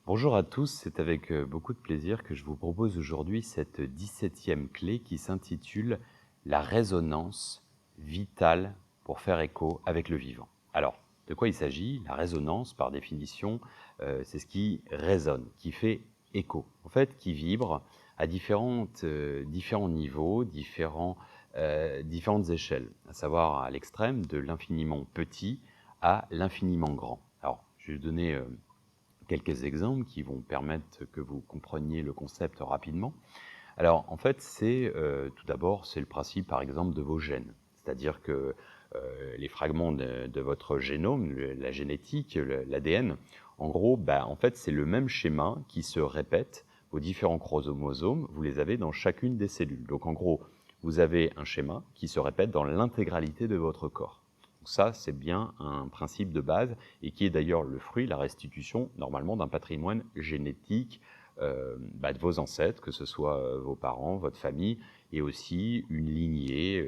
Bonjour à tous, c'est avec beaucoup de plaisir que je vous propose aujourd'hui cette 17e clé qui s'intitule La résonance vitale pour faire écho avec le vivant. Alors, de quoi il s'agit? La résonance, par définition, c'est ce qui résonne, qui fait écho, en fait, qui vibre à différents niveaux, différentes échelles, à savoir à l'extrême de l'infiniment petit à l'infiniment grand. Alors, je vais vous donner quelques exemples qui vont permettre que vous compreniez le concept rapidement. Alors, en fait, tout d'abord, c'est le principe, par exemple, de vos gènes. C'est-à-dire que les fragments de votre génome, la génétique, l'ADN, en gros, en fait, c'est le même schéma qui se répète. Vos différents chromosomes, vous les avez dans chacune des cellules. Donc, en gros, vous avez un schéma qui se répète dans l'intégralité de votre corps. Donc ça, c'est bien un principe de base et qui est d'ailleurs le fruit, la restitution, normalement, d'un patrimoine génétique de vos ancêtres, que ce soit vos parents, votre famille, et aussi une lignée,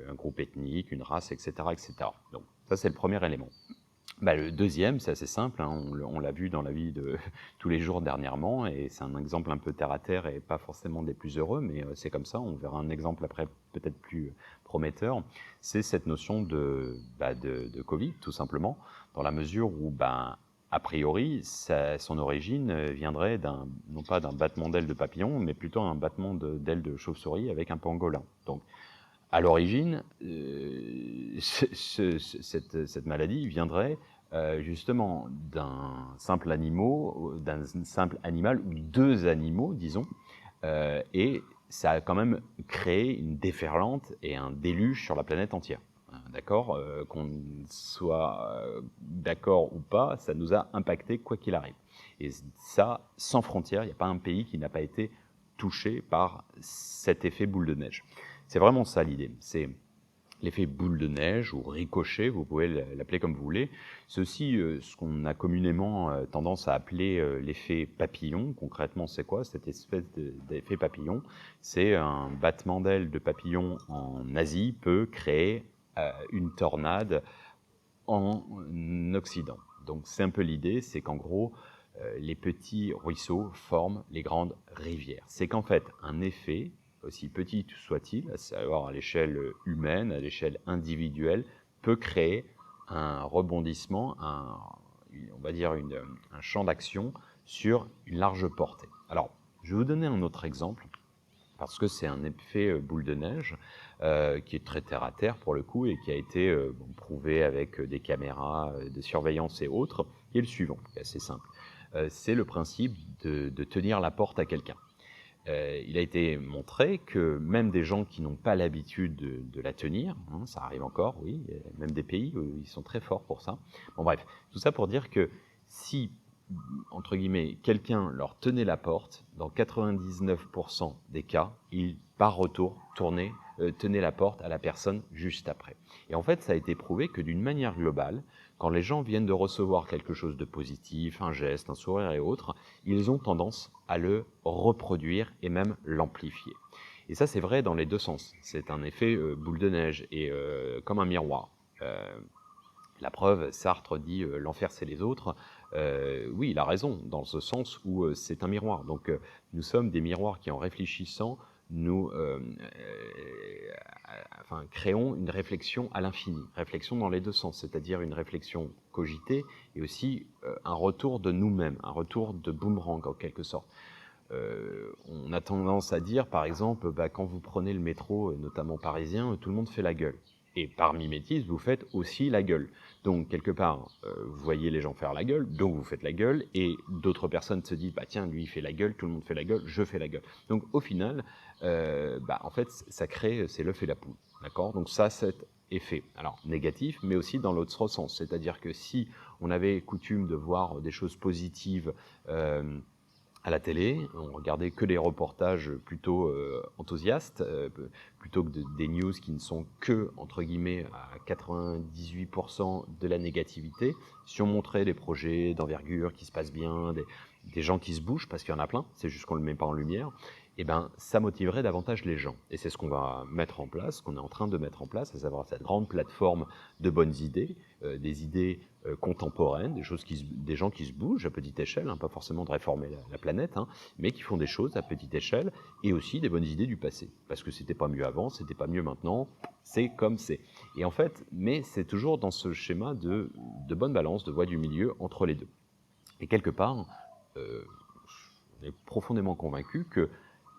un groupe ethnique, une race, etc. etc. Donc ça, c'est le premier élément. Le deuxième, c'est assez simple, hein, on l'a vu dans la vie de tous les jours dernièrement, et c'est un exemple un peu terre-à-terre et pas forcément des plus heureux, mais c'est comme ça, on verra un exemple après peut-être plus prometteur, c'est cette notion de Covid, tout simplement, dans la mesure où, a priori, son origine viendrait non pas d'un battement d'ailes de papillon, mais plutôt un battement d'ailes de chauve-souris avec un pangolin. Donc, à l'origine, cette maladie viendrait justement d'un simple animal ou deux animaux, disons, et ça a quand même créé une déferlante et un déluge sur la planète entière. D'accord, qu'on soit d'accord ou pas, ça nous a impacté quoi qu'il arrive. Et ça, sans frontières, il n'y a pas un pays qui n'a pas été touché par cet effet boule de neige. C'est vraiment ça l'idée. C'est l'effet boule de neige ou ricochet, vous pouvez l'appeler comme vous voulez. C'est aussi ce qu'on a communément tendance à appeler l'effet papillon. Concrètement, c'est quoi cette espèce d'effet papillon? C'est un battement d'aile de papillon en Asie peut créer une tornade en Occident. Donc c'est un peu l'idée, c'est qu'en gros, les petits ruisseaux forment les grandes rivières. C'est qu'en fait, un effet, aussi petit soit-il, à savoir à l'échelle humaine, à l'échelle individuelle, peut créer un rebondissement, on va dire un champ d'action sur une large portée. Alors, je vais vous donner un autre exemple, parce que c'est un effet boule de neige qui est très terre-à-terre pour le coup et qui a été prouvé avec des caméras de surveillance et autres, qui est le suivant, qui est assez simple. C'est le principe de tenir la porte à quelqu'un. Il a été montré que même des gens qui n'ont pas l'habitude de la tenir, hein, ça arrive encore, oui, même des pays où ils sont très forts pour ça. Bon bref, tout ça pour dire que si, entre guillemets, quelqu'un leur tenait la porte, dans 99% des cas, il, par retour, tenait la porte à la personne juste après. Et en fait, ça a été prouvé que d'une manière globale, quand les gens viennent de recevoir quelque chose de positif, un geste, un sourire et autres, ils ont tendance à le reproduire et même l'amplifier. Et ça, c'est vrai dans les deux sens. C'est un effet boule de neige et comme un miroir. La preuve, Sartre dit l'enfer c'est les autres. Oui, il a raison, dans ce sens où c'est un miroir. Donc nous sommes des miroirs qui, en réfléchissant, nous créons une réflexion à l'infini. Réflexion dans les deux sens, c'est-à-dire une réflexion cogitée et aussi un retour de nous-mêmes, un retour de boomerang en quelque sorte. On a tendance à dire, par exemple, quand vous prenez le métro, notamment parisien, tout le monde fait la gueule. Et par mimétisme, vous faites aussi la gueule. Donc, quelque part, vous voyez les gens faire la gueule, donc vous faites la gueule, et d'autres personnes se disent, tiens, lui, il fait la gueule, tout le monde fait la gueule, je fais la gueule. Donc, au final, en fait, ça crée, c'est l'œuf et la poule. D'accord? Donc, ça, cet effet. Alors, négatif, mais aussi dans l'autre sens. C'est-à-dire que si on avait coutume de voir des choses positives, à la télé, on regardait que des reportages plutôt enthousiastes, plutôt que des news qui ne sont que, entre guillemets, à 98% de la négativité. Si on montrait des projets d'envergure qui se passent bien, des gens qui se bougent, parce qu'il y en a plein, c'est juste qu'on ne le met pas en lumière, eh ben, ça motiverait davantage les gens. Et c'est ce qu'on va mettre en place, qu'on est en train de mettre en place, à savoir cette grande plateforme de bonnes idées, des idées contemporaines, des gens qui se bougent à petite échelle, hein, pas forcément de réformer la planète, hein, mais qui font des choses à petite échelle, et aussi des bonnes idées du passé. Parce que c'était pas mieux avant, c'était pas mieux maintenant, c'est comme c'est. Et en fait, mais c'est toujours dans ce schéma de bonne balance, de voie du milieu entre les deux. Et quelque part, on est profondément convaincu que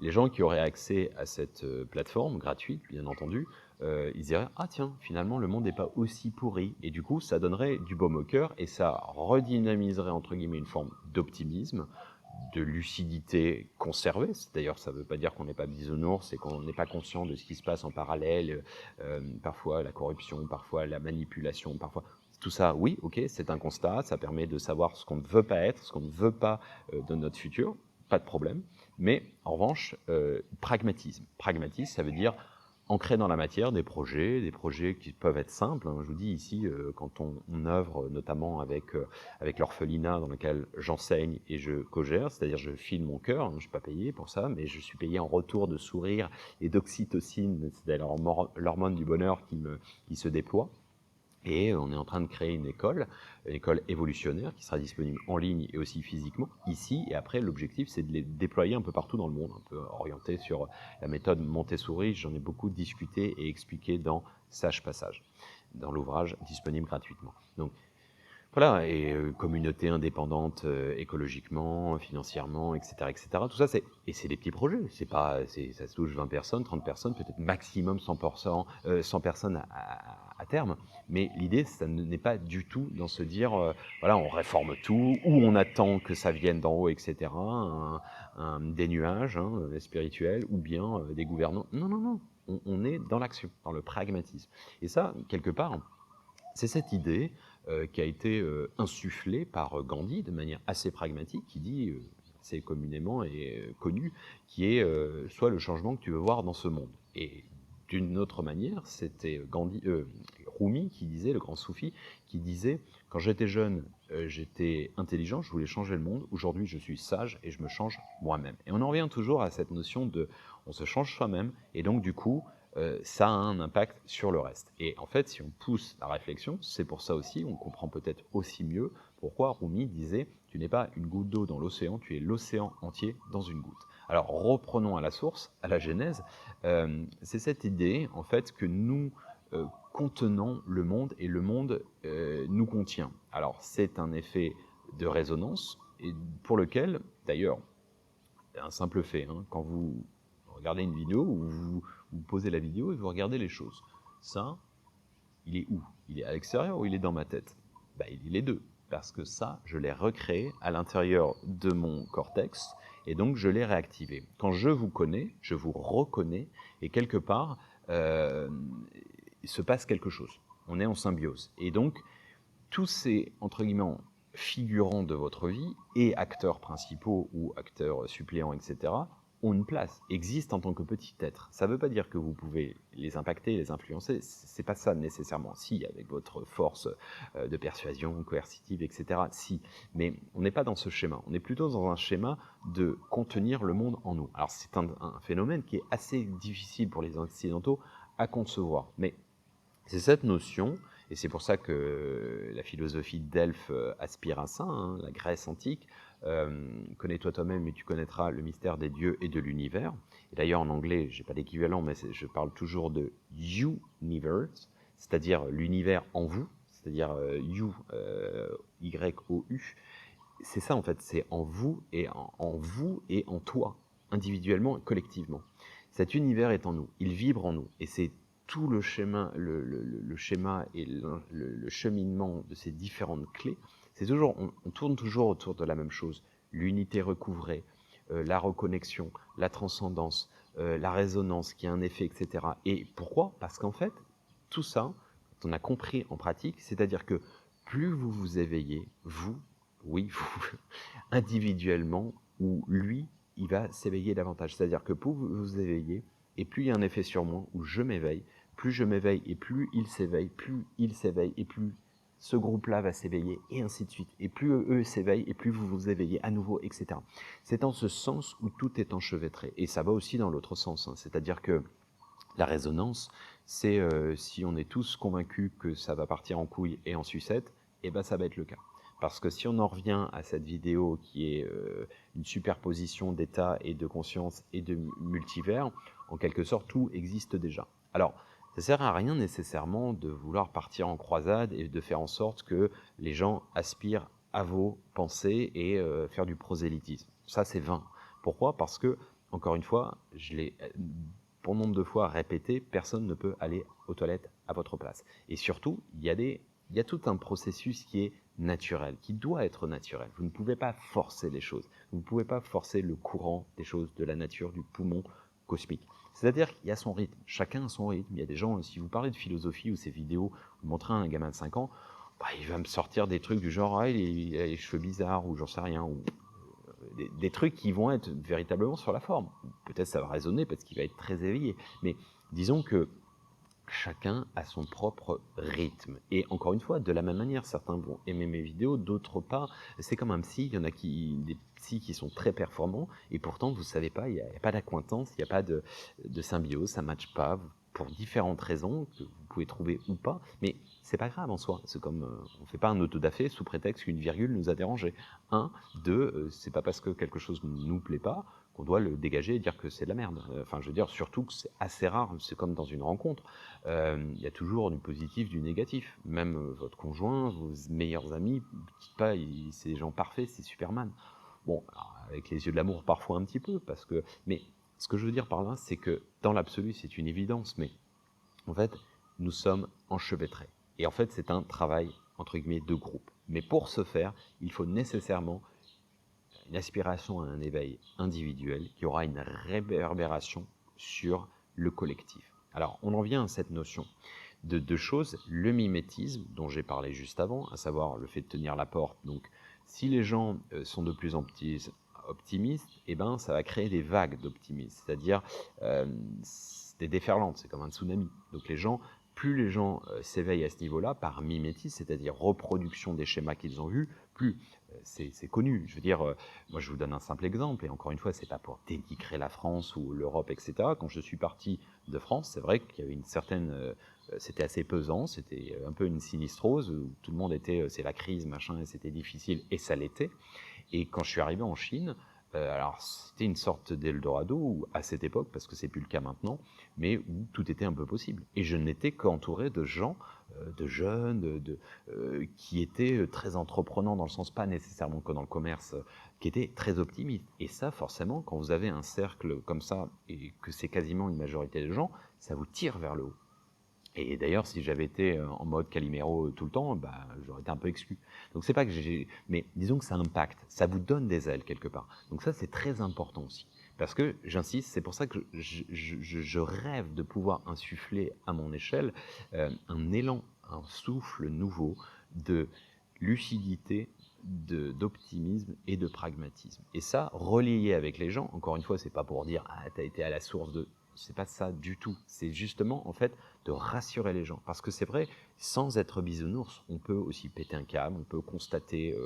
les gens qui auraient accès à cette plateforme gratuite, bien entendu, ils diraient « Ah tiens, finalement, le monde n'est pas aussi pourri ». Et du coup, ça donnerait du baume au cœur et ça redynamiserait, entre guillemets, une forme d'optimisme, de lucidité conservée. D'ailleurs, ça ne veut pas dire qu'on n'est pas bisounours et qu'on n'est pas conscient de ce qui se passe en parallèle, parfois la corruption, parfois la manipulation, parfois... Tout ça, oui, ok, c'est un constat, ça permet de savoir ce qu'on ne veut pas être, ce qu'on ne veut pas de notre futur, pas de problème. Mais en revanche, pragmatisme. Pragmatisme, ça veut dire ancrer dans la matière des projets qui peuvent être simples. Hein. Je vous dis ici, quand on œuvre notamment avec l'orphelinat dans lequel j'enseigne et je co-gère, c'est-à-dire je file mon cœur, hein, je ne suis pas payé pour ça, mais je suis payé en retour de sourire et d'oxytocine, c'est-à-dire l'hormone du bonheur qui se déploie. Et on est en train de créer une école évolutionnaire qui sera disponible en ligne et aussi physiquement ici. Et après, l'objectif, c'est de les déployer un peu partout dans le monde, un peu orienté sur la méthode Montessori. J'en ai beaucoup discuté et expliqué dans Sage Passage, dans l'ouvrage disponible gratuitement. Donc, voilà, et communauté indépendante écologiquement, financièrement, etc., etc. Tout ça, c'est des petits projets. Ça se touche 20 personnes, 30 personnes, peut-être maximum 100%, 100 personnes à terme. Mais l'idée, ça n'est pas du tout dans se dire, voilà, on réforme tout, ou on attend que ça vienne d'en haut, etc., des nuages spirituels, ou bien des gouvernants. Non, non, non. On est dans l'action, dans le pragmatisme. Et ça, quelque part, c'est cette idée qui a été insufflée par Gandhi de manière assez pragmatique, qui dit, assez communément et connu, qui est soit le changement que tu veux voir dans ce monde. Et d'une autre manière, c'était Rumi qui disait, le grand soufi, qui disait « Quand j'étais jeune, j'étais intelligent, je voulais changer le monde. Aujourd'hui, je suis sage et je me change moi-même. » Et on en revient toujours à cette notion de « on se change soi-même » et donc du coup, ça a un impact sur le reste. Et en fait, si on pousse la réflexion, c'est pour ça aussi, on comprend peut-être aussi mieux pourquoi Rumi disait « Tu n'es pas une goutte d'eau dans l'océan, tu es l'océan entier dans une goutte ». Alors reprenons à la source, à la genèse, c'est cette idée en fait que nous contenons le monde et le monde nous contient. Alors c'est un effet de résonance et pour lequel, d'ailleurs, un simple fait, hein, quand vous regardez une vidéo ou vous posez la vidéo et vous regardez les choses. Ça, il est où? Il est à l'extérieur ou il est dans ma tête? Ben, il est les deux, parce que ça, je l'ai recréé à l'intérieur de mon cortex, et donc je l'ai réactivé. Quand je vous connais, je vous reconnais, et quelque part, il se passe quelque chose. On est en symbiose. Et donc, tous ces, entre guillemets, figurants de votre vie, et acteurs principaux ou acteurs suppléants, etc., ont une place, existent en tant que petit être. Ça ne veut pas dire que vous pouvez les impacter, les influencer, c'est pas ça nécessairement. Si, avec votre force de persuasion, coercitive, etc., si. Mais on n'est pas dans ce schéma, on est plutôt dans un schéma de contenir le monde en nous. Alors c'est un phénomène qui est assez difficile pour les Occidentaux à concevoir, mais c'est cette notion, et c'est pour ça que la philosophie de Delphes aspire à ça, hein, la Grèce antique, connais-toi toi-même et tu connaîtras le mystère des dieux et de l'univers. Et d'ailleurs en anglais, je n'ai pas d'équivalent, mais je parle toujours de universe, c'est-à-dire l'univers en vous, c'est-à-dire you, Y-O-U. C'est ça en fait, c'est en vous et en toi, individuellement et collectivement. Cet univers est en nous, il vibre en nous, et c'est tout le schéma, le schéma et le cheminement de ces différentes clés. C'est toujours, on tourne toujours autour de la même chose, l'unité recouvrée, la reconnexion, la transcendance, la résonance qui a un effet, etc. Et pourquoi? Parce qu'en fait, tout ça, on a compris en pratique, c'est-à-dire que plus vous vous éveillez, vous, oui, vous, individuellement, ou lui, il va s'éveiller davantage. C'est-à-dire que plus vous vous éveillez, et plus il y a un effet sur moi où je m'éveille, plus je m'éveille et plus il s'éveille, et plus ce groupe-là va s'éveiller, et ainsi de suite. Et plus eux s'éveillent, et plus vous vous éveillez à nouveau, etc. C'est en ce sens où tout est enchevêtré. Et ça va aussi dans l'autre sens, hein. C'est-à-dire que la résonance, c'est si on est tous convaincus que ça va partir en couille et en sucette, eh ben ça va être le cas. Parce que si on en revient à cette vidéo qui est une superposition d'état et de conscience et de multivers, en quelque sorte, tout existe déjà. Alors, ça ne sert à rien nécessairement de vouloir partir en croisade et de faire en sorte que les gens aspirent à vos pensées et faire du prosélytisme. Ça, c'est vain. Pourquoi? Parce que, encore une fois, je l'ai pour nombre de fois répété, personne ne peut aller aux toilettes à votre place. Et surtout, il y a tout un processus qui est naturel, qui doit être naturel. Vous ne pouvez pas forcer les choses. Vous ne pouvez pas forcer le courant des choses, de la nature, du poumon cosmique. C'est-à-dire qu'il y a son rythme. Chacun a son rythme. Il y a des gens, si vous parlez de philosophie ou ces vidéos, vous montrez à un gamin de 5 ans, bah, il va me sortir des trucs du genre ah, il a les cheveux bizarres ou j'en sais rien, ou des trucs qui vont être véritablement sur la forme. Peut-être ça va résonner parce qu'il va être très éveillé. Mais disons que chacun a son propre rythme. Et encore une fois, de la même manière, certains vont aimer mes vidéos, d'autres pas. C'est comme un psy, il y en a des psys qui sont très performants, et pourtant, vous ne savez pas, il n'y a pas d'accointance, il n'y a pas de symbiose, ça ne matche pas, pour différentes raisons, que vous pouvez trouver ou pas, mais c'est pas grave en soi. C'est comme, on ne fait pas un autodafé sous prétexte qu'une virgule nous a dérangé. Un, deux, c'est pas parce que quelque chose ne nous plaît pas qu'on doit le dégager et dire que c'est de la merde. Enfin, je veux dire, surtout que c'est assez rare, c'est comme dans une rencontre. Il y a toujours du positif, du négatif. Même votre conjoint, vos meilleurs amis, dites pas, c'est des gens parfaits, c'est Superman. Bon, alors, avec les yeux de l'amour, parfois un petit peu, parce que... Mais ce que je veux dire par là, c'est que dans l'absolu, c'est une évidence, mais en fait, nous sommes enchevêtrés. Et en fait, c'est un travail, entre guillemets, de groupe. Mais pour ce faire, il faut nécessairement une aspiration à un éveil individuel qui aura une réverbération sur le collectif. Alors, on en vient à cette notion de deux choses, le mimétisme, dont j'ai parlé juste avant, à savoir le fait de tenir la porte. Donc, si les gens sont de plus en plus optimistes, eh ben, ça va créer des vagues d'optimisme, c'est-à-dire des déferlantes, c'est comme un tsunami. Donc, plus les gens s'éveillent à ce niveau-là, par mimétisme, c'est-à-dire reproduction des schémas qu'ils ont vus, plus c'est connu. Je veux dire, moi je vous donne un simple exemple, et encore une fois, c'est pas pour dénigrer la France ou l'Europe, etc. Quand je suis parti de France, c'est vrai qu'il y avait une certaine... c'était assez pesant, c'était un peu une sinistrose, où tout le monde était, c'est la crise, machin, et c'était difficile, et ça l'était. Et quand je suis arrivé en Chine, alors c'était une sorte d'Eldorado à cette époque, parce que c'est plus le cas maintenant, mais où tout était un peu possible. Et je n'étais qu'entouré de gens, de jeunes, qui étaient très entreprenants, dans le sens pas nécessairement que dans le commerce, qui étaient très optimistes. Et ça, forcément, quand vous avez un cercle comme ça, et que c'est quasiment une majorité de gens, ça vous tire vers le haut. Et d'ailleurs, si j'avais été en mode Calimero tout le temps, bah, j'aurais été un peu exclu. Donc c'est pas que j'ai... Mais disons que ça impacte, ça vous donne des ailes quelque part. Donc ça, c'est très important aussi. Parce que, j'insiste, c'est pour ça que je rêve de pouvoir insuffler à mon échelle un élan, un souffle nouveau de lucidité, d'optimisme et de pragmatisme. Et ça, relié avec les gens, encore une fois, c'est pas pour dire « Ah, t'as été à la source de... » C'est pas ça du tout. C'est justement, en fait, de rassurer les gens. Parce que c'est vrai, sans être bisounours, on peut aussi péter un câble, on peut constater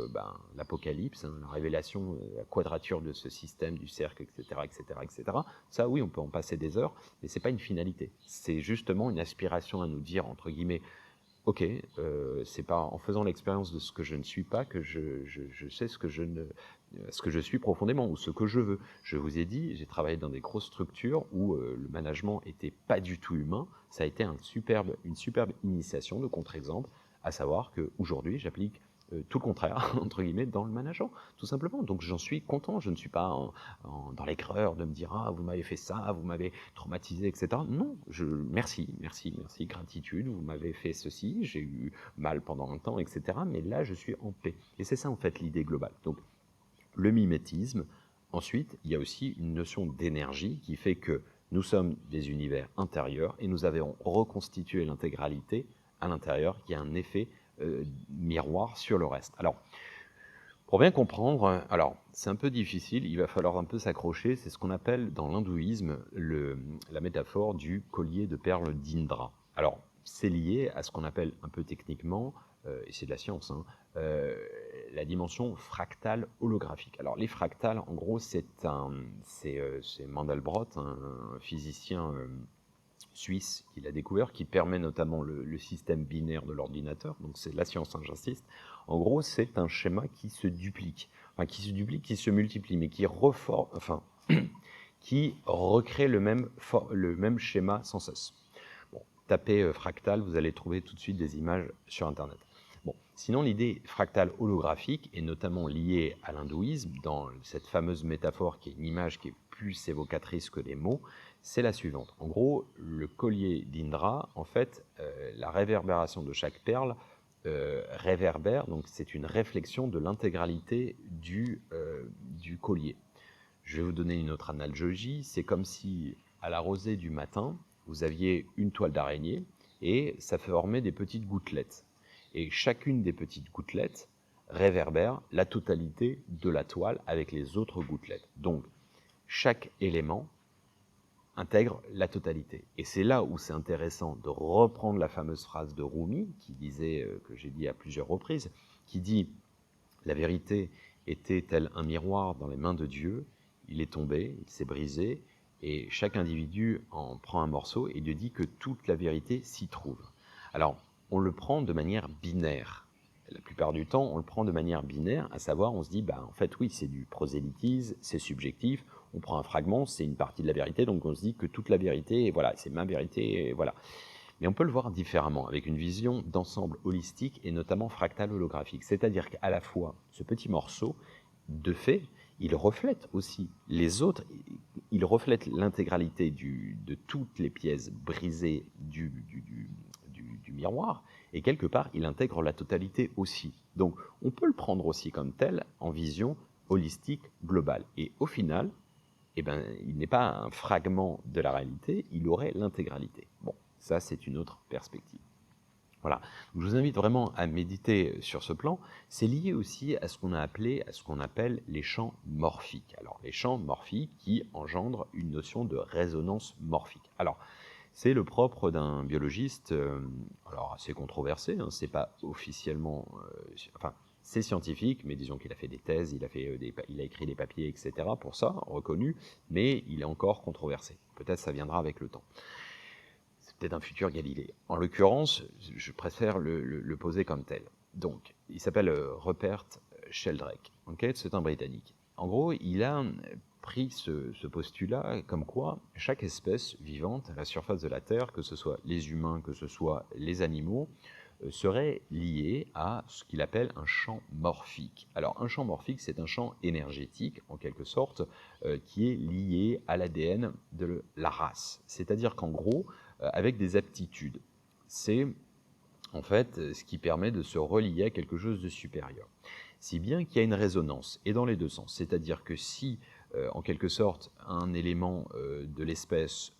l'apocalypse, la révélation, la quadrature de ce système, du cercle, etc., etc., etc. Ça, oui, on peut en passer des heures, mais c'est pas une finalité. C'est justement une aspiration à nous dire, entre guillemets, ok, c'est pas en faisant l'expérience de ce que je ne suis pas que je sais ce que je suis profondément ou ce que je veux. Je vous ai dit, j'ai travaillé dans des grosses structures où le management était pas du tout humain. Ça a été une superbe initiation de contre-exemple, à savoir qu'aujourd'hui, j'applique tout le contraire, entre guillemets, dans le management, tout simplement. Donc j'en suis content, je ne suis pas dans l'aigreur de me dire « Ah, vous m'avez fait ça, vous m'avez traumatisé, etc. » Non, merci, gratitude, vous m'avez fait ceci, j'ai eu mal pendant un temps, etc. Mais là, je suis en paix. Et c'est ça, en fait, l'idée globale. Donc, le mimétisme. Ensuite, il y a aussi une notion d'énergie qui fait que nous sommes des univers intérieurs et nous avons reconstitué l'intégralité à l'intérieur qui a un effet miroir sur le reste. Alors, pour bien comprendre, alors c'est un peu difficile, il va falloir un peu s'accrocher, c'est ce qu'on appelle dans l'hindouisme la métaphore du collier de perles d'Indra. Alors, c'est lié à ce qu'on appelle un peu techniquement et c'est de la science, hein, la dimension fractale holographique. Alors les fractales, en gros, c'est Mandelbrot, un physicien suisse qui l'a découvert, qui permet notamment le système binaire de l'ordinateur, donc c'est de la science, hein, j'insiste. En gros, c'est un schéma qui se duplique, qui se multiplie, mais qui qui recrée le même schéma sans cesse. Bon, tapez fractal, vous allez trouver tout de suite des images sur Internet. Bon, sinon, l'idée fractale holographique est notamment liée à l'hindouisme, dans cette fameuse métaphore qui est une image qui est plus évocatrice que les mots, c'est la suivante. En gros, le collier d'Indra, en fait, la réverbération de chaque perle réverbère, donc c'est une réflexion de l'intégralité du collier. Je vais vous donner une autre analogie, c'est comme si, à la rosée du matin, vous aviez une toile d'araignée et ça formait des petites gouttelettes. Et chacune des petites gouttelettes réverbère la totalité de la toile avec les autres gouttelettes. Donc, chaque élément intègre la totalité. Et c'est là où c'est intéressant de reprendre la fameuse phrase de Rumi, qui disait, que j'ai dit à plusieurs reprises, qui dit « La vérité était tel un miroir dans les mains de Dieu, il est tombé, il s'est brisé, et chaque individu en prend un morceau et lui dit que toute la vérité s'y trouve. » Alors, on le prend de manière binaire. La plupart du temps, on le prend de manière binaire, à savoir, on se dit, en fait, oui, c'est du prosélytisme, c'est subjectif, on prend un fragment, c'est une partie de la vérité, donc on se dit que toute la vérité, voilà, c'est ma vérité, et voilà. Mais on peut le voir différemment, avec une vision d'ensemble holistique et notamment fractale holographique. C'est-à-dire qu'à la fois, ce petit morceau, de fait, il reflète aussi les autres, il reflète l'intégralité de toutes les pièces brisées du miroir, et quelque part, il intègre la totalité aussi. Donc, on peut le prendre aussi comme tel, en vision holistique globale. Et au final, il n'est pas un fragment de la réalité, il aurait l'intégralité. Bon, ça, c'est une autre perspective. Voilà. Donc, je vous invite vraiment à méditer sur ce plan. C'est lié aussi à ce qu'on appelle les champs morphiques. Alors, les champs morphiques qui engendrent une notion de résonance morphique. Alors, c'est le propre d'un biologiste, alors assez controversé, hein, c'est pas officiellement, c'est scientifique, mais disons qu'il a fait des thèses, il a écrit des papiers, etc. pour ça, reconnu, mais il est encore controversé. Peut-être ça viendra avec le temps. C'est peut-être un futur Galilée. En l'occurrence, je préfère le poser comme tel. Donc, il s'appelle Rupert Sheldrake. Okay, c'est un Britannique. En gros, il a pris ce postulat comme quoi chaque espèce vivante à la surface de la Terre, que ce soit les humains, que ce soit les animaux, serait lié à ce qu'il appelle un champ morphique. Alors un champ morphique, c'est un champ énergétique, en quelque sorte, qui est lié à l'ADN de la race. C'est-à-dire qu'en gros, avec des aptitudes, c'est en fait ce qui permet de se relier à quelque chose de supérieur. Si bien qu'il y a une résonance, et dans les deux sens. C'est-à-dire que si, en quelque sorte, un élément de l'espèce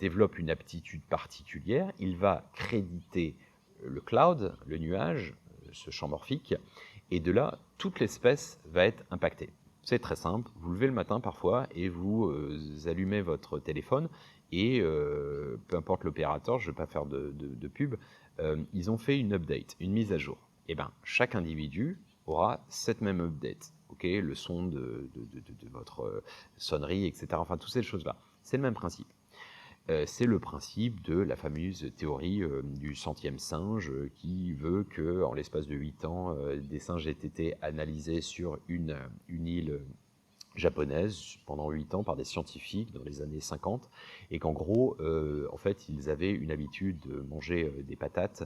développe une aptitude particulière, il va créditer le cloud, le nuage, ce champ morphique, et de là, toute l'espèce va être impactée. C'est très simple, vous levez le matin parfois et vous allumez votre téléphone et peu importe l'opérateur, je ne vais pas faire de pub, ils ont fait une update, une mise à jour. Et bien, chaque individu aura cette même update, okay, le son de votre sonnerie, etc. Enfin, toutes ces choses-là. C'est le même principe. C'est le principe de la fameuse théorie du centième singe qui veut qu'en l'espace de 8 ans, des singes aient été analysés sur une île japonaise pendant 8 ans par des scientifiques dans les années 50 et qu'en gros, en fait, ils avaient une habitude de manger des patates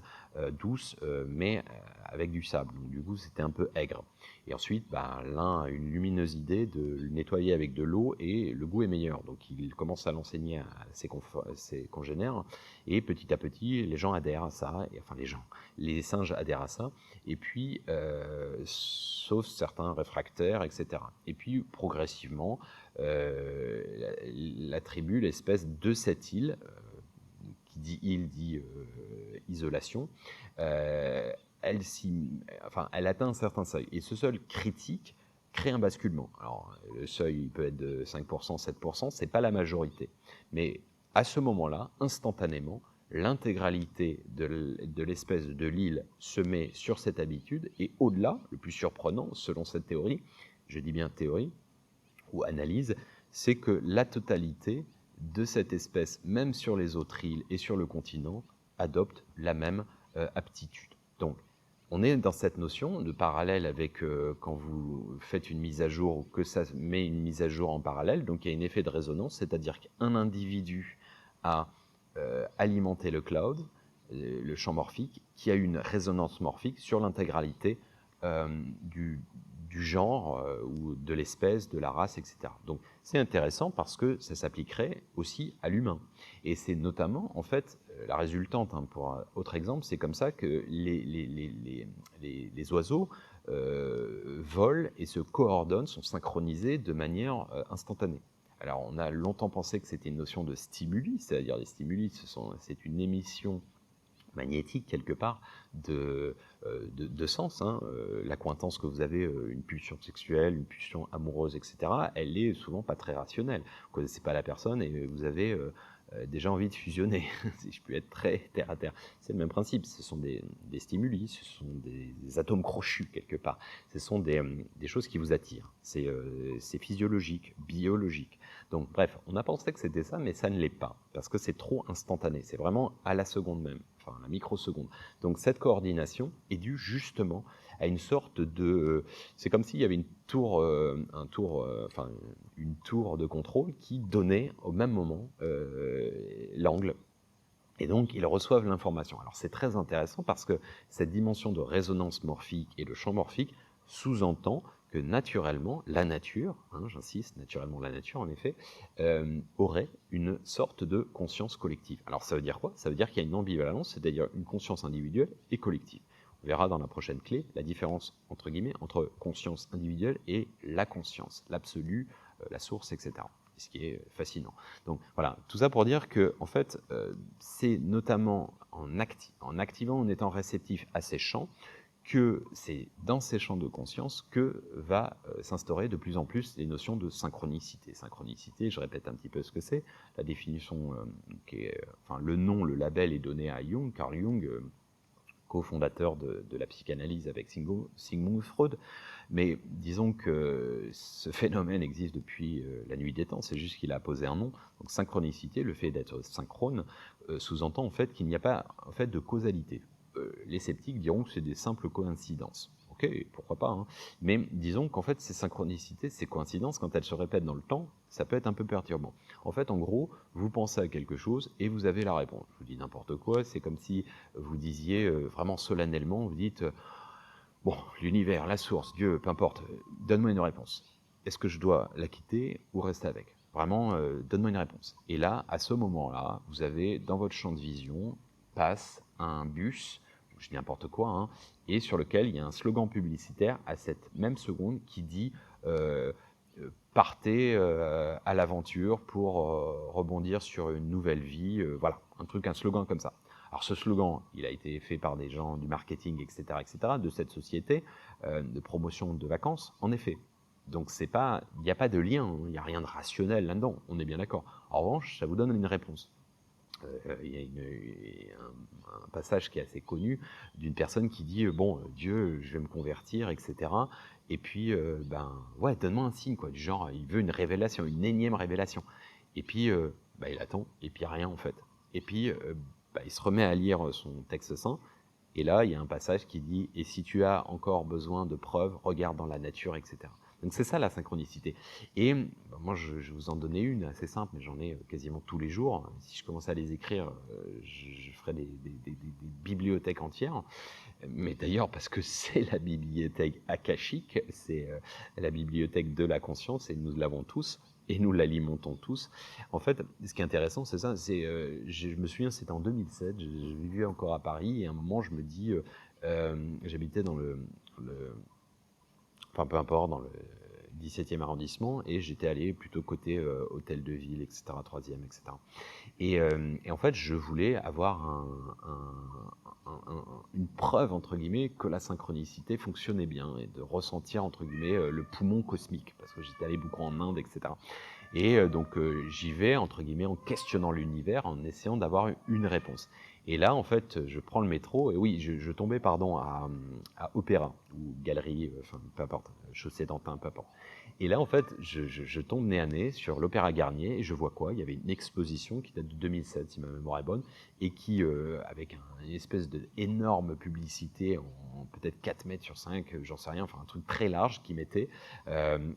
douces mais avec du sable. Donc du coup, c'était un peu aigre. Et ensuite, l'un a une lumineuse idée de le nettoyer avec de l'eau et le goût est meilleur. Donc il commence à l'enseigner à ses congénères et petit à petit, les gens adhèrent à ça. Et, enfin, les singes adhèrent à ça. Et puis, sauf certains réfractaires, etc. Et puis, progressivement, la tribu, l'espèce de cette île, qui dit île dit isolation, elle atteint un certain seuil. Et ce seuil critique crée un basculement. Alors, le seuil peut être de 5%, 7%, ce n'est pas la majorité. Mais à ce moment-là, instantanément, l'intégralité de l'espèce de l'île se met sur cette habitude, et au-delà, le plus surprenant, selon cette théorie, je dis bien théorie ou analyse, c'est que la totalité de cette espèce, même sur les autres îles et sur le continent, adopte la même aptitude. Donc, on est dans cette notion de parallèle avec quand vous faites une mise à jour ou que ça met une mise à jour en parallèle. Donc, il y a un effet de résonance, c'est-à-dire qu'un individu a alimenté le cloud, le champ morphique, qui a une résonance morphique sur l'intégralité du genre ou de l'espèce, de la race, etc. Donc c'est intéressant parce que ça s'appliquerait aussi à l'humain. Et c'est notamment, en fait, la résultante, pour un autre exemple, c'est comme ça que les oiseaux volent et se coordonnent, sont synchronisés de manière instantanée. Alors on a longtemps pensé que c'était une notion de stimuli, c'est-à-dire les stimuli, c'est une émission magnétique quelque part de sens. L'accointance que vous avez, une pulsion sexuelle, une pulsion amoureuse, etc., elle est souvent pas très rationnelle. Vous ne connaissez pas la personne et vous avez déjà envie de fusionner, si je puis être très terre à terre. C'est le même principe, ce sont des stimuli, ce sont des atomes crochus quelque part, ce sont des choses qui vous attirent, c'est physiologique, biologique. Donc bref, on a pensé que c'était ça, mais ça ne l'est pas, parce que c'est trop instantané, c'est vraiment à la seconde même, enfin à la microseconde. Donc cette coordination est due justement à une sorte de... c'est comme s'il y avait une tour de contrôle qui donnait au même moment l'angle. Et donc, ils reçoivent l'information. Alors, c'est très intéressant parce que cette dimension de résonance morphique et le champ morphique sous-entend que naturellement, la nature, j'insiste, naturellement la nature en effet, aurait une sorte de conscience collective. Alors ça veut dire quoi? Ça veut dire qu'il y a une ambivalence, c'est-à-dire une conscience individuelle et collective. On verra dans la prochaine clé la différence, entre guillemets, entre conscience individuelle et la conscience, l'absolu, la source, etc. Ce qui est fascinant. Donc voilà, tout ça pour dire que en fait, c'est notamment en activant, en étant réceptif à ces champs, que c'est dans ces champs de conscience que va s'instaurer de plus en plus les notions de synchronicité. Synchronicité, je répète un petit peu ce que c'est. La définition, le nom, le label est donné à Jung, Carl Jung, cofondateur de la psychanalyse avec Sigmund Freud. Mais disons que ce phénomène existe depuis la nuit des temps, c'est juste qu'il a posé un nom. Donc synchronicité, le fait d'être synchrone, sous-entend en fait qu'il n'y a pas en fait de causalité. Les sceptiques diront que c'est des simples coïncidences. Ok, pourquoi pas, hein. Mais disons qu'en fait ces synchronicités, ces coïncidences, quand elles se répètent dans le temps, ça peut être un peu perturbant. En fait, en gros, vous pensez à quelque chose et vous avez la réponse. Je vous dis n'importe quoi, c'est comme si vous disiez vraiment solennellement, vous dites bon, l'univers, la source, Dieu, peu importe, donne-moi une réponse. Est-ce que je dois la quitter ou rester avec? Vraiment, donne-moi une réponse. Et là, à ce moment-là, vous avez dans votre champ de vision, passe un bus, je dis n'importe quoi, hein, et sur lequel il y a un slogan publicitaire à cette même seconde qui dit partez à l'aventure pour rebondir sur une nouvelle vie, voilà, un slogan comme ça. Alors ce slogan, il a été fait par des gens du marketing, etc., de cette société de promotion de vacances, en effet. Donc il n'y a pas de lien, il n'y a rien de rationnel là-dedans, on est bien d'accord. En revanche, ça vous donne une réponse. Il y a un passage qui est assez connu d'une personne qui dit bon, Dieu, je vais me convertir, etc. Et puis, donne-moi un signe, quoi, du genre, il veut une révélation, une énième révélation. Et puis, il attend, et puis rien en fait. Et puis, il se remet à lire son texte saint, et là, il y a un passage qui dit et si tu as encore besoin de preuves, regarde dans la nature, etc. Donc c'est ça la synchronicité. Et moi, je vous en donnais une assez simple, mais j'en ai quasiment tous les jours. Si je commençais à les écrire, je ferais des bibliothèques entières. Mais d'ailleurs, parce que c'est la bibliothèque akashique, c'est la bibliothèque de la conscience, et nous l'avons tous, et nous l'alimentons tous. En fait, ce qui est intéressant, c'est ça. Je me souviens, c'était en 2007, je vivais encore à Paris, et à un moment, je me dis, j'habitais dans peu importe, dans le 17e arrondissement, et j'étais allé plutôt côté hôtel de ville, etc., 3e, etc. Et en fait, je voulais avoir une preuve, entre guillemets, que la synchronicité fonctionnait bien, et de ressentir, entre guillemets, le poumon cosmique, parce que j'étais allé beaucoup en Inde, etc. Et donc j'y vais, entre guillemets, en questionnant l'univers, en essayant d'avoir une réponse. Et là, en fait, je prends le métro, et oui, je tombais, pardon, à Opéra, ou Galerie, enfin, peu importe, Chaussée-d'Antin, peu importe. Et là, en fait, je tombe nez à nez sur l'Opéra Garnier, et je vois quoi? Il y avait une exposition qui date de 2007, si ma mémoire est bonne, et qui, avec une espèce d'énorme publicité en peut-être 4 mètres sur 5, j'en sais rien, enfin un truc très large qui mettait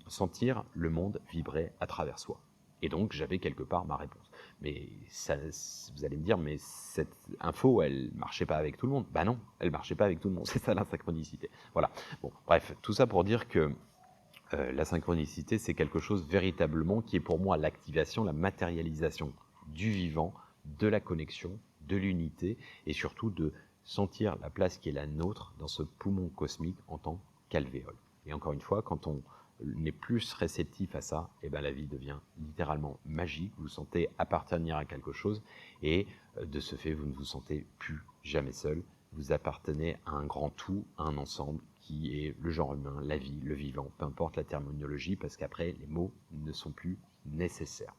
sentir le monde vibrer à travers soi. Et donc, j'avais quelque part ma réponse. Mais ça, vous allez me dire, mais cette info, elle marchait pas avec tout le monde. Bah non, elle marchait pas avec tout le monde. C'est ça la synchronicité. Voilà. Bon, bref, tout ça pour dire que la synchronicité, c'est quelque chose véritablement qui est pour moi l'activation, la matérialisation du vivant, de la connexion, de l'unité, et surtout de sentir la place qui est la nôtre dans ce poumon cosmique en tant qu'alvéole. Et encore une fois, quand on est plus réceptif à ça, et ben la vie devient littéralement magique, vous vous sentez appartenir à quelque chose, et de ce fait, vous ne vous sentez plus jamais seul, vous appartenez à un grand tout, à un ensemble qui est le genre humain, la vie, le vivant, peu importe la terminologie, parce qu'après, les mots ne sont plus nécessaires.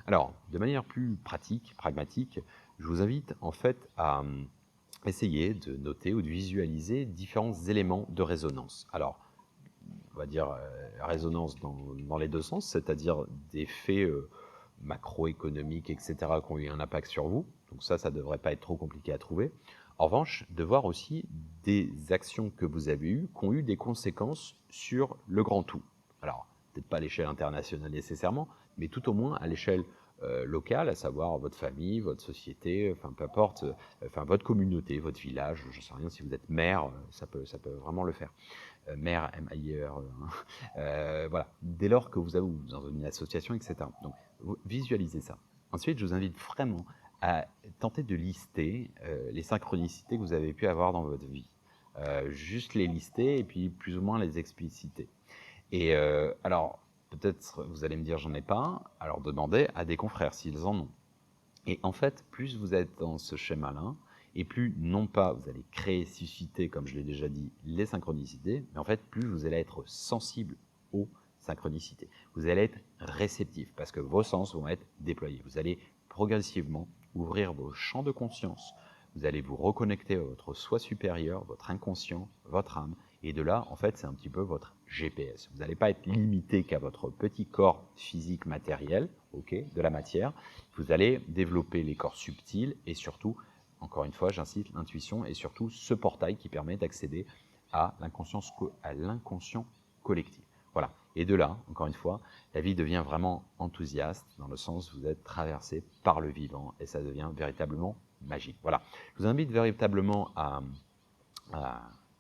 Alors, de manière plus pratique, pragmatique, je vous invite en fait à essayer de noter ou de visualiser différents éléments de résonance. Alors, on va dire résonance dans les deux sens, c'est-à-dire des faits macroéconomiques, etc., qui ont eu un impact sur vous. Donc ça ne devrait pas être trop compliqué à trouver. En revanche, de voir aussi des actions que vous avez eues qui ont eu des conséquences sur le grand tout. Alors, peut-être pas à l'échelle internationale nécessairement, mais tout au moins à l'échelle locale, à savoir votre famille, votre société, enfin peu importe, enfin votre communauté, votre village, je ne sais rien, si vous êtes maire, ça peut vraiment le faire. Maire, M-A-I-R, voilà, dès lors que vous avez dans une association, etc. Donc, visualisez ça. Ensuite, je vous invite vraiment à tenter de lister les synchronicités que vous avez pu avoir dans votre vie. Juste les lister et puis plus ou moins les expliciter. Et alors, peut-être vous allez me dire j'en ai pas, alors demandez à des confrères s'ils en ont. Et en fait, plus vous êtes dans ce schéma-là, et plus, non pas vous allez créer, susciter, comme je l'ai déjà dit, les synchronicités, mais en fait, plus vous allez être sensible aux synchronicités. Vous allez être réceptif, parce que vos sens vont être déployés. Vous allez progressivement ouvrir vos champs de conscience. Vous allez vous reconnecter à votre soi supérieur, votre inconscient, votre âme. Et de là, en fait, c'est un petit peu votre GPS. Vous n'allez pas être limité qu'à votre petit corps physique matériel, de la matière. Vous allez développer les corps subtils et surtout, encore une fois, j'incite, l'intuition et surtout ce portail qui permet d'accéder à l'inconscient collectif. Voilà. Et de là, encore une fois, la vie devient vraiment enthousiaste, dans le sens où vous êtes traversé par le vivant et ça devient véritablement magique. Voilà. Je vous invite véritablement à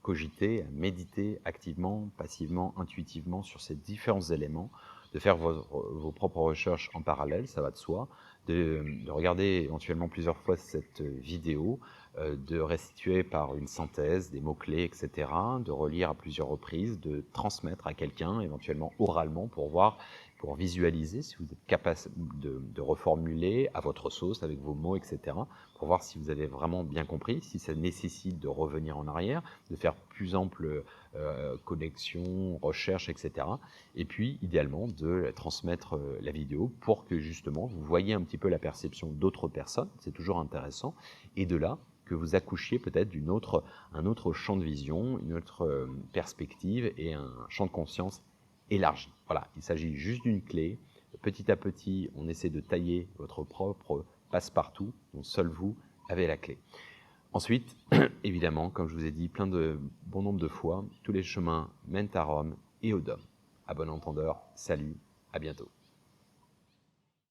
cogiter, à méditer activement, passivement, intuitivement sur ces différents éléments, de faire vos propres recherches en parallèle, ça va de soi, de regarder éventuellement plusieurs fois cette vidéo, de restituer par une synthèse des mots-clés, etc., de relire à plusieurs reprises, de transmettre à quelqu'un, éventuellement oralement, pour visualiser si vous êtes capable de reformuler à votre sauce, avec vos mots, etc., pour voir si vous avez vraiment bien compris, si ça nécessite de revenir en arrière, de faire plus ample connexion, recherche, etc. Et puis, idéalement, de transmettre la vidéo pour que, justement, vous voyez un petit peu la perception d'autres personnes, c'est toujours intéressant, et de là, que vous accouchiez peut-être un autre champ de vision, une autre perspective et un champ de conscience élargi. Voilà, il s'agit juste d'une clé. Petit à petit, on essaie de tailler votre propre passe-partout, dont seul vous avez la clé. Ensuite, évidemment, comme je vous ai dit bon nombre de fois, tous les chemins mènent à Rome et au Dôme. À bon entendeur, salut, à bientôt.